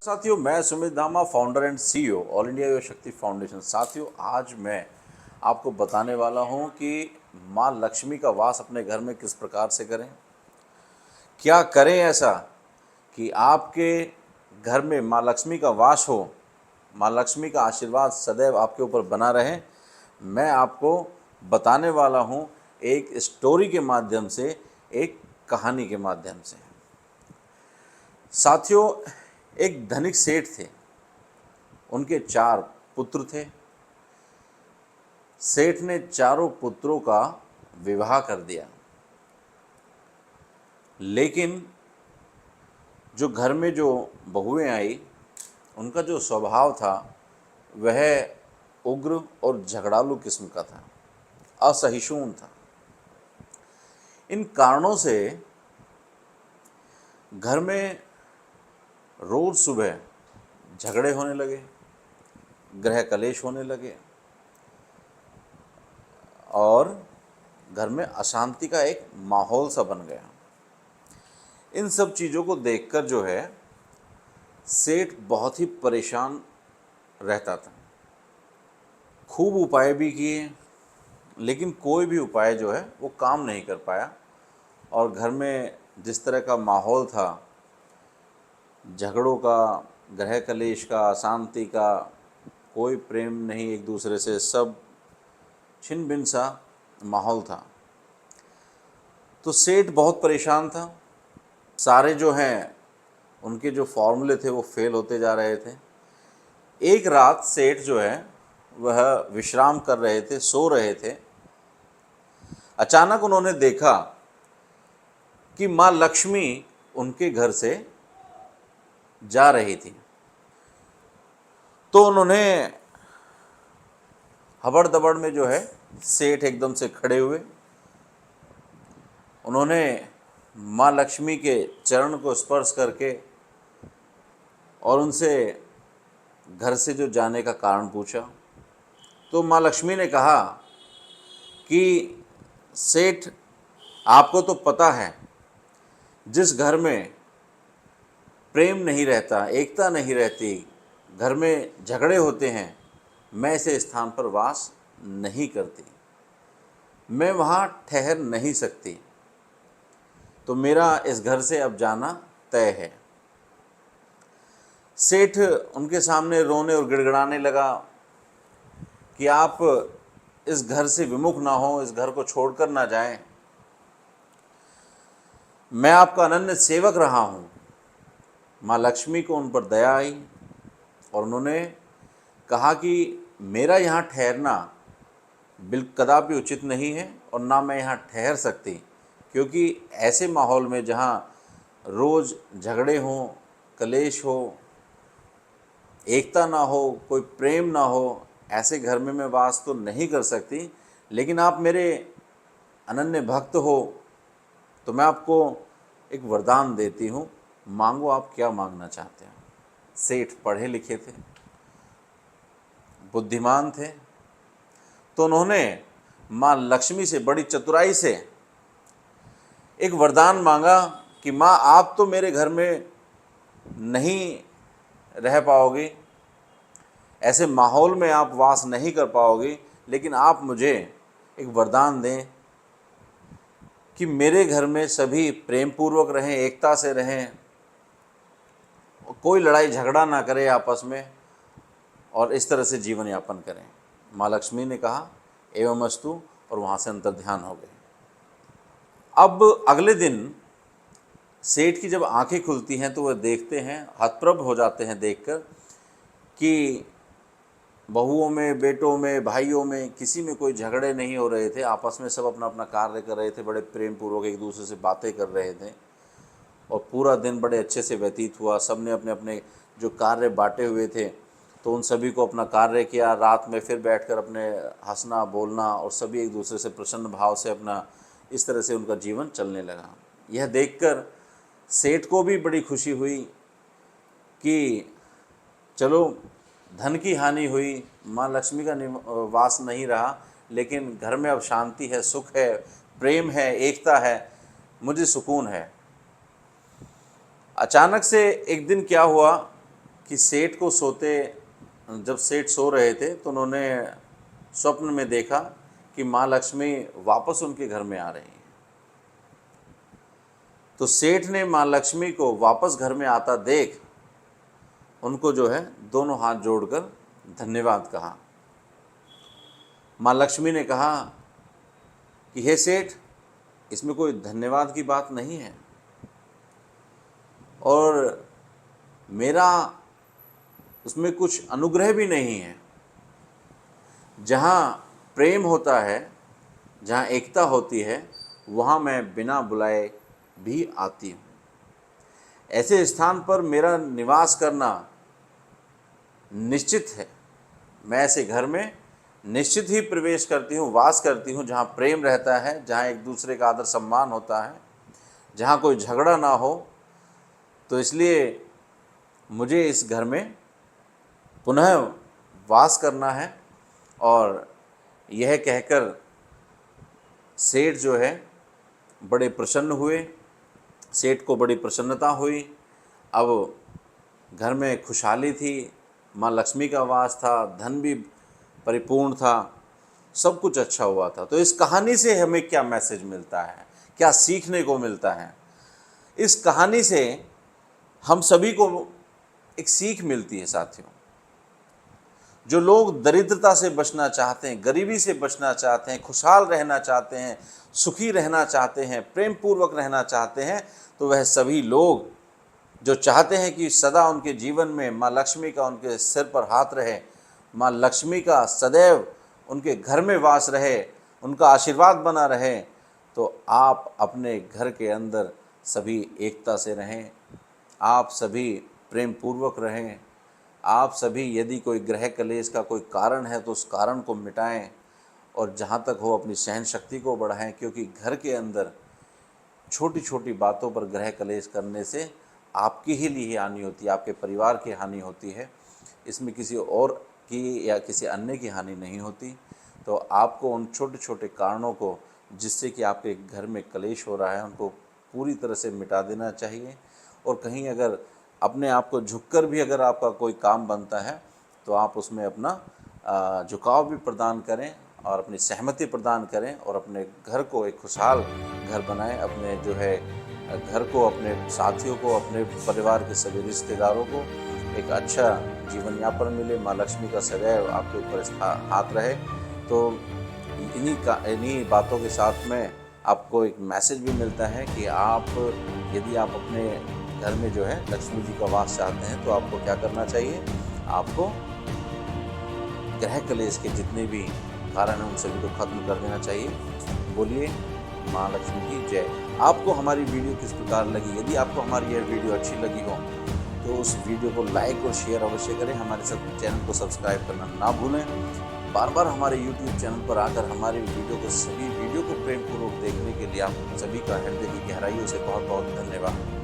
साथियों, मैं सुमित दामा, founder and CEO all India योग शक्ति फाउंडेशन। साथियों, आज मैं आपको बताने वाला हूं कि माँ लक्ष्मी का वास अपने घर में किस प्रकार से करें। क्या करें ऐसा कि आपके घर में माँ लक्ष्मी का वास हो, माँ लक्ष्मी का आशीर्वाद सदैव आपके ऊपर बना रहे। मैं आपको बताने वाला हूं एक स्टोरी के माध्यम से, एक कहानी के माध्यम से। साथियों, एक धनिक सेठ थे। उनके 4 पुत्र थे। सेठ ने चारों पुत्रों का विवाह कर दिया, लेकिन जो घर में जो बहुएं आई, उनका जो स्वभाव था वह उग्र और झगड़ालू किस्म का था, असहिष्णु था। इन कारणों से घर में रोज सुबह झगड़े होने लगे, गृह कलेश होने लगे और घर में अशांति का एक माहौल सा बन गया। इन सब चीज़ों को देखकर जो है सेठ बहुत ही परेशान रहता था। खूब उपाय भी किए, लेकिन कोई भी उपाय जो है वो काम नहीं कर पाया। और घर में जिस तरह का माहौल था, झगड़ों का, गृह कलेश का, अशांति का, कोई प्रेम नहीं एक दूसरे से, सब छिन भिन सा माहौल था। तो सेठ बहुत परेशान था। सारे जो हैं उनके जो फॉर्मूले थे वो फेल होते जा रहे थे। एक रात सेठ जो है वह विश्राम कर रहे थे, सो रहे थे। अचानक उन्होंने देखा कि माँ लक्ष्मी उनके घर से जा रही थी। तो उन्होंने हबड़ दबड़ में जो है सेठ एकदम से खड़े हुए। उन्होंने माँ लक्ष्मी के चरण को स्पर्श करके और उनसे घर से जो जाने का कारण पूछा। तो माँ लक्ष्मी ने कहा कि सेठ, आपको तो पता है, जिस घर में प्रेम नहीं रहता, एकता नहीं रहती, घर में झगड़े होते हैं, मैं ऐसे स्थान पर वास नहीं करती, मैं वहाँ ठहर नहीं सकती। तो मेरा इस घर से अब जाना तय है। सेठ उनके सामने रोने और गिड़गिड़ाने लगा कि आप इस घर से विमुख ना हो, इस घर को छोड़कर ना जाएं। मैं आपका अनन्य सेवक रहा हूँ। माँ लक्ष्मी को उन पर दया आई और उन्होंने कहा कि मेरा यहाँ ठहरना कदापि उचित नहीं है और ना मैं यहाँ ठहर सकती, क्योंकि ऐसे माहौल में जहाँ रोज़ झगड़े हों, कलेश हो, एकता ना हो, कोई प्रेम ना हो, ऐसे घर में मैं वास तो नहीं कर सकती। लेकिन आप मेरे अनन्य भक्त हो तो मैं आपको एक वरदान देती हूँ, मांगो आप क्या मांगना चाहते हैं। सेठ पढ़े लिखे थे, बुद्धिमान थे, तो उन्होंने माँ लक्ष्मी से बड़ी चतुराई से एक वरदान मांगा कि माँ, आप तो मेरे घर में नहीं रह पाओगी, ऐसे माहौल में आप वास नहीं कर पाओगी, लेकिन आप मुझे एक वरदान दें कि मेरे घर में सभी प्रेम पूर्वक रहें, एकता से रहें, कोई लड़ाई झगड़ा ना करे आपस में और इस तरह से जीवन यापन करें। माँ लक्ष्मी ने कहा एवं अस्तु, और वहाँ से अंतर्ध्यान हो गए। अब अगले दिन सेठ की जब आंखें खुलती हैं तो वह देखते हैं, हतप्रभ हो जाते हैं देखकर कि बहुओं में, बेटों में, भाइयों में किसी में कोई झगड़े नहीं हो रहे थे। आपस में सब अपना अपना कार्य कर रहे थे, बड़े प्रेम पूर्वक एक दूसरे से बातें कर रहे थे और पूरा दिन बड़े अच्छे से व्यतीत हुआ। सब ने अपने अपने जो कार्य बांटे हुए थे तो उन सभी को अपना कार्य किया। रात में फिर बैठकर अपने हंसना बोलना और सभी एक दूसरे से प्रसन्न भाव से अपना, इस तरह से उनका जीवन चलने लगा। यह देखकर सेठ को भी बड़ी खुशी हुई कि चलो, धन की हानि हुई, माँ लक्ष्मी का वास नहीं रहा, लेकिन घर में अब शांति है, सुख है, प्रेम है, एकता है, मुझे सुकून है। अचानक से एक दिन क्या हुआ कि सेठ को जब सेठ सो रहे थे तो उन्होंने स्वप्न में देखा कि माँ लक्ष्मी वापस उनके घर में आ रही हैं। तो सेठ ने माँ लक्ष्मी को वापस घर में आता देख उनको जो है दोनों हाथ जोड़कर धन्यवाद कहा। माँ लक्ष्मी ने कहा कि हे सेठ, इसमें कोई धन्यवाद की बात नहीं है और मेरा उसमें कुछ अनुग्रह भी नहीं है। जहाँ प्रेम होता है, जहाँ एकता होती है, वहाँ मैं बिना बुलाए भी आती हूँ। ऐसे स्थान पर मेरा निवास करना निश्चित है। मैं ऐसे घर में निश्चित ही प्रवेश करती हूँ, वास करती हूँ, जहाँ प्रेम रहता है, जहाँ एक दूसरे का आदर सम्मान होता है, जहाँ कोई झगड़ा ना हो। तो इसलिए मुझे इस घर में पुनः वास करना है। और यह कहकर सेठ जो है बड़े प्रसन्न हुए। सेठ को बड़ी प्रसन्नता हुई। अब घर में खुशहाली थी, माँ लक्ष्मी का वास था, धन भी परिपूर्ण था, सब कुछ अच्छा हुआ था। तो इस कहानी से हमें क्या मैसेज मिलता है, क्या सीखने को मिलता है? इस कहानी से हम सभी को एक सीख मिलती है साथियों। जो लोग दरिद्रता से बचना चाहते हैं, गरीबी से बचना चाहते हैं, खुशहाल रहना चाहते हैं, सुखी रहना चाहते हैं, प्रेम पूर्वक रहना चाहते हैं, तो वह सभी लोग जो चाहते हैं कि सदा उनके जीवन में माँ लक्ष्मी का उनके सिर पर हाथ रहे, माँ लक्ष्मी का सदैव उनके घर में वास रहे, उनका आशीर्वाद बना रहे, तो आप अपने घर के अंदर सभी एकता से रहें, आप सभी प्रेम पूर्वक रहें, आप सभी यदि कोई ग्रह कलेश का कोई कारण है तो उस कारण को मिटाएं और जहाँ तक हो अपनी सहन शक्ति को बढ़ाएं। क्योंकि घर के अंदर छोटी छोटी बातों पर ग्रह कलेश करने से आपकी ही लिए हानि होती है, आपके परिवार की हानि होती है, इसमें किसी और की या किसी अन्य की हानि नहीं होती। तो आपको उन छोटे छोटे कारणों को जिससे कि आपके घर में कलेश हो रहा है उनको पूरी तरह से मिटा देना चाहिए। और कहीं अगर अपने आप को झुककर भी अगर आपका कोई काम बनता है तो आप उसमें अपना झुकाव भी प्रदान करें और अपनी सहमति प्रदान करें और अपने घर को एक खुशहाल घर बनाएं। अपने जो है घर को, अपने साथियों को, अपने परिवार के सभी रिश्तेदारों को एक अच्छा जीवन यापन मिले, माँ लक्ष्मी का सदैव आपके ऊपर हाथ रहे। तो इन्हीं बातों के साथ में आपको एक मैसेज भी मिलता है कि आप यदि आप अपने घर में जो है लक्ष्मी जी का वास चाहते हैं तो आपको क्या करना चाहिए, आपको ग्रह कलेश के जितने भी कारण हैं उन सभी को खत्म कर देना चाहिए। बोलिए माँ लक्ष्मी की जय। आपको हमारी वीडियो किस प्रकार लगी? यदि आपको हमारी यह वीडियो अच्छी लगी हो तो उस वीडियो को लाइक और शेयर अवश्य करें। हमारे चैनल को सब्सक्राइब करना ना भूलें। बार बार हमारे YouTube चैनल पर आकर हमारे सभी वीडियो को प्रेमपूर्वक देखने के लिए आप सभी का हृदय की गहराइयों से बहुत बहुत धन्यवाद।